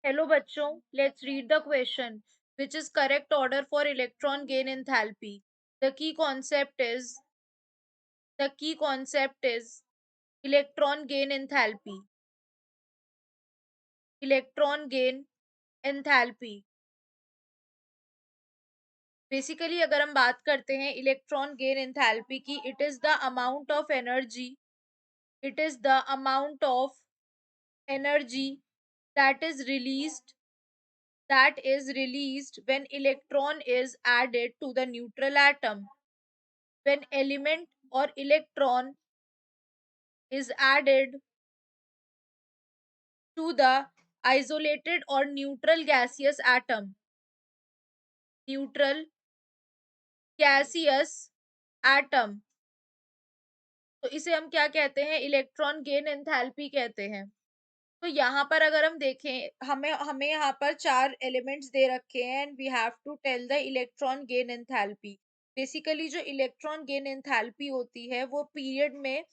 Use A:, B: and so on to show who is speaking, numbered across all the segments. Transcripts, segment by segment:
A: Hello बच्चों, let's read the question which is correct order for electron gain enthalpy. The key concept is electron gain enthalpy. Electron gain enthalpy. Basically अगर हम बात करते हैं electron gain enthalpy की, it is the amount of energy. It is the amount of energy that is released that is released when electron is added to the neutral atom. When element or electron is added to the isolated or neutral gaseous atom. Neutral gaseous atom. तो इसे हम क्या कहते हैं? Electron gain enthalpy कहते हैं. तो यहाँ पर अगर हम देखें, हमें हमें यहाँ पर 4 एलिमेंट्स दे रखे हैं and we have to tell the electron gain enthalpy. Basically जो इलेक्ट्रॉन गेन एंथैल्पी होती है वो पीरियड में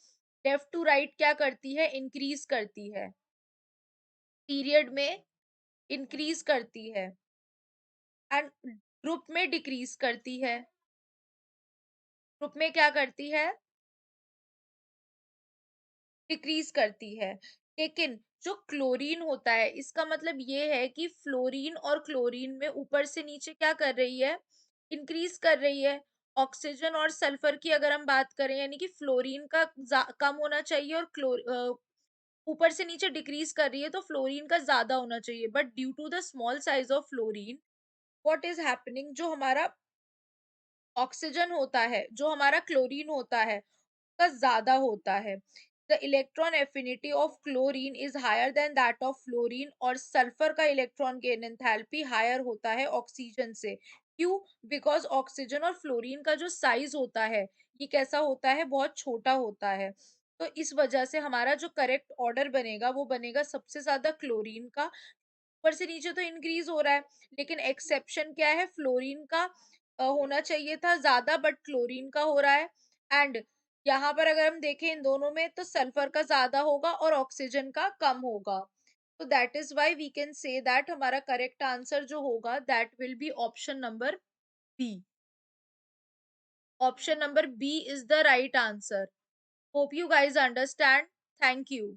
A: लेफ्ट टू राइट क्या करती है? इंक्रीज करती है. पीरियड में इंक्रीज करती है एंड ग्रुप में डिक्रीज करती है. ग्रुप में क्या करती है? डिक्रीज करती है. लेकिन जो क्लोरीन होता है, इसका मतलब ये है कि फ्लोरीन और क्लोरीन में ऊपर से नीचे क्या कर रही है? इंक्रीज कर रही है. ऑक्सीजन और सल्फर की अगर हम बात करें, यानी कि फ्लोरीन का कम होना चाहिए और ऊपर से नीचे डिक्रीज कर रही है तो फ्लोरीन का ज्यादा होना चाहिए. But due to the small size of fluorine, what is happening, जो हमारा ऑक्सीजन होता है, जो हमारा क्लोरीन होता है, का ज्यादा होता है. The electron affinity of chlorine is higher than that of fluorine. और सल्फर का इलेक्ट्रॉन गेन एंथैल्पी हायर होता है ऑक्सीजन से. क्यों? बिकॉज ऑक्सीजन और फ्लोरीन का जो साइज होता है, ये कैसा होता है? बहुत छोटा होता है. तो इस वजह से हमारा जो करेक्ट ऑर्डर बनेगा वो बनेगा सबसे ज्यादा क्लोरीन का. ऊपर से नीचे तो इंक्रीज हो रहा है, लेकिन एक्सेप्शन क्या है? फ्लोरीन का होना चाहिए था ज्यादा, बट क्लोरीन का हो रहा है. एंड यहाँ पर अगर हम देखें इन दोनों में, तो सल्फर का ज्यादा होगा और ऑक्सीजन का कम होगा. तो that is why we can say that हमारा करेक्ट आंसर जो होगा that will be option number B. Option number B is the right answer. Hope you guys understand. Thank you.